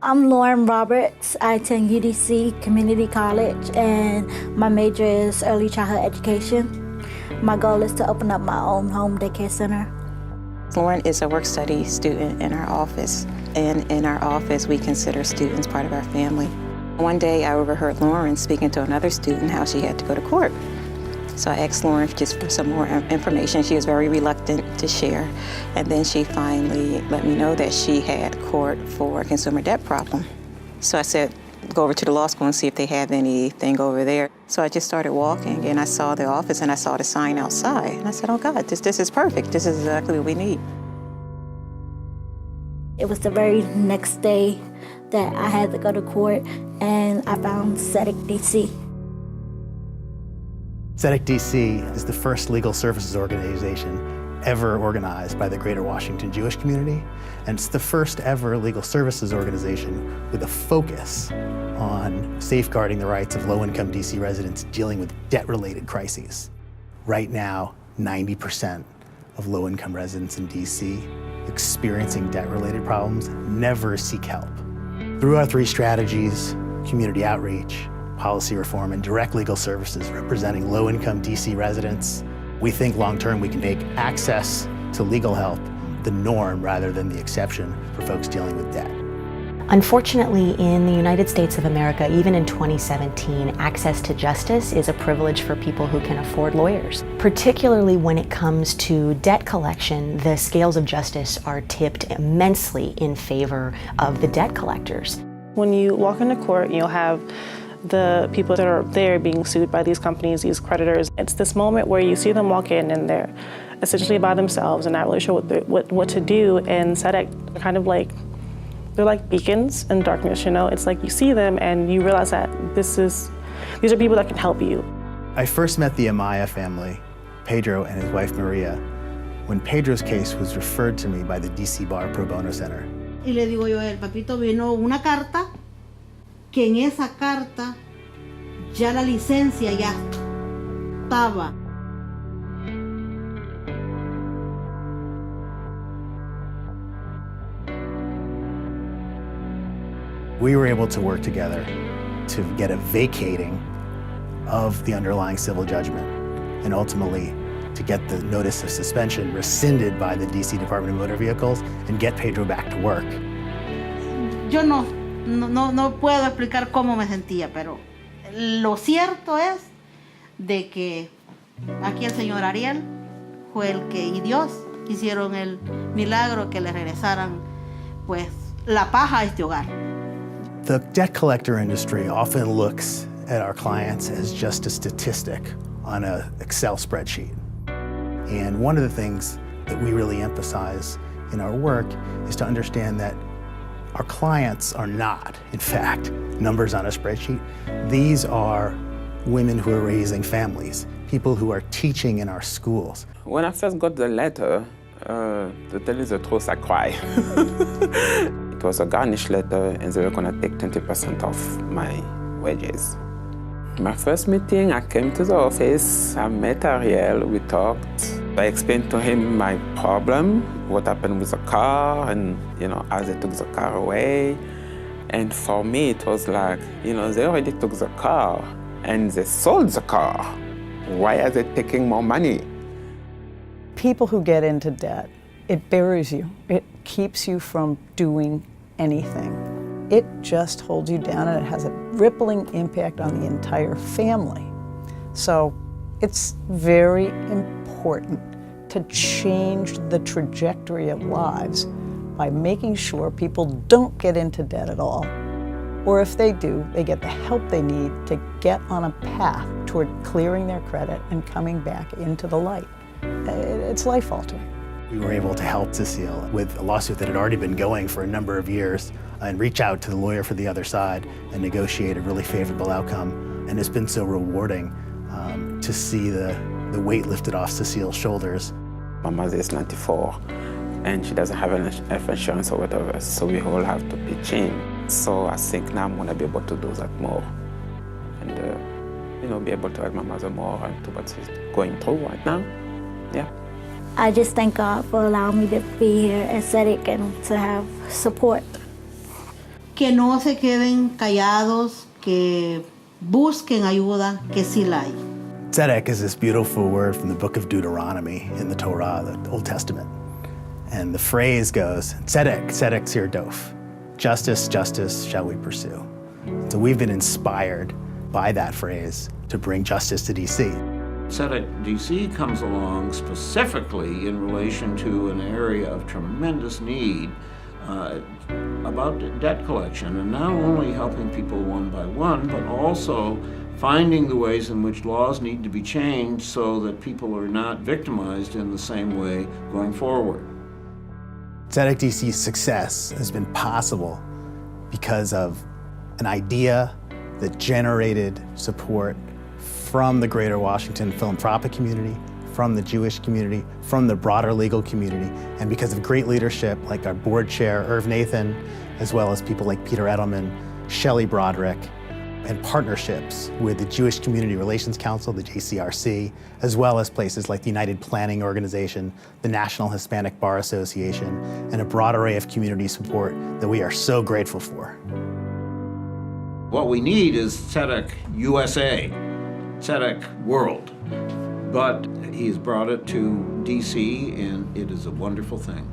I'm Lauren Roberts. I attend UDC Community College, and my major is early childhood education. My goal is to open up my own home daycare center. Lauren is a work-study student in our office, and in our office we consider students part of our family. One day I overheard Lauren speaking to another student how she had to go to court. So I asked Lauren just for some more information. She was very reluctant to share, and then she finally let me know that she had court for a consumer debt problem. So I said, go over to the law school and see if they have anything over there. So I just started walking, and I saw the office, and I saw the sign outside. And I said, oh God, this is perfect. This is exactly what we need. It was the very next day that I had to go to court, and I found Tzedek DC. Tzedek DC is the first legal services organization ever organized by the Greater Washington Jewish community, and it's the first ever legal services organization with a focus on safeguarding the rights of low-income DC residents dealing with debt-related crises. Right now, 90% of low-income residents in DC experiencing debt-related problems never seek help. Through our three strategies, community outreach, policy reform, and direct legal services representing low-income DC residents, we think long-term we can make access to legal help the norm rather than the exception for folks dealing with debt. Unfortunately, in the United States of America, even in 2017, access to justice is a privilege for people who can afford lawyers. Particularly when it comes to debt collection, the scales of justice are tipped immensely in favor of the debt collectors. When you walk into court, you'll have the people that are there being sued by these companies, these creditors. It's this moment where you see them walk in and they're essentially by themselves and not really sure what to do. And Tzedek kind of like, they're like beacons in darkness, you know? It's like you see them and you realize that these are people that can help you. I first met the Amaya family, Pedro and his wife Maria, when Pedro's case was referred to me by the DC Bar Pro Bono Center. Y le digo yo, el papito vino una carta, que en esa carta ya la licencia ya estaba. We were able to work together to get a vacating of the underlying civil judgment and ultimately to get the notice of suspension rescinded by the DC Department of Motor Vehicles and get Pedro back to work. Yo no puedo explicar cómo me sentía, pero lo cierto es de que aquí el señor Ariel fue el que y Dios hicieron el milagro que le regresaran pues la paja a este hogar. The debt collector industry often looks at our clients as just a statistic on an Excel spreadsheet. And one of the things that we really emphasize in our work is to understand that our clients are not, in fact, numbers on a spreadsheet. These are women who are raising families, people who are teaching in our schools. When I first got the letter, to tell you the truth, I cried. It was a garnish letter, and they were going to take 20% off my wages. My first meeting, I came to the office, I met Ariel, we talked. I explained to him my problem, what happened with the car, and how they took the car away. And for me, it was like, they already took the car, and they sold the car. Why are they taking more money? People who get into debt, it buries you. It keeps you from doing anything. It just holds you down, and it has a rippling impact on the entire family. So it's very important to change the trajectory of lives by making sure people don't get into debt at all. Or if they do, they get the help they need to get on a path toward clearing their credit and coming back into the light. It's life-altering. We were able to help Cecile with a lawsuit that had already been going for a number of years and reach out to the lawyer for the other side and negotiate a really favorable outcome. And it's been so rewarding to see the weight lifted off Cecile's shoulders. My mother is 94, and she doesn't have any health insurance or whatever, so we all have to pitch in. So I think now I'm going to be able to do that more and, be able to help my mother more and to what she's going through right now. Yeah. I just thank God for allowing me to be here at Tzedek and to have support. que no se queden callados, que busquen ayuda, que sí la hay. Tzedek is this beautiful word from the book of Deuteronomy in the Torah, the Old Testament. And the phrase goes, Tzedek, Tzedek tzir dof. Justice, justice shall we pursue. So we've been inspired by that phrase to bring justice to DC. Tzedek DC comes along specifically in relation to an area of tremendous need about debt collection, and not only helping people one by one, but also finding the ways in which laws need to be changed so that people are not victimized in the same way going forward. Tzedek DC's success has been possible because of an idea that generated support from the greater Washington philanthropic community, from the Jewish community, from the broader legal community, and because of great leadership like our board chair, Irv Nathan, as well as people like Peter Edelman, Shelley Broderick, and partnerships with the Jewish Community Relations Council, the JCRC, as well as places like the United Planning Organization, the National Hispanic Bar Association, and a broad array of community support that we are so grateful for. What we need is Tzedek USA, Tzedek World. But he's brought it to DC, and it is a wonderful thing.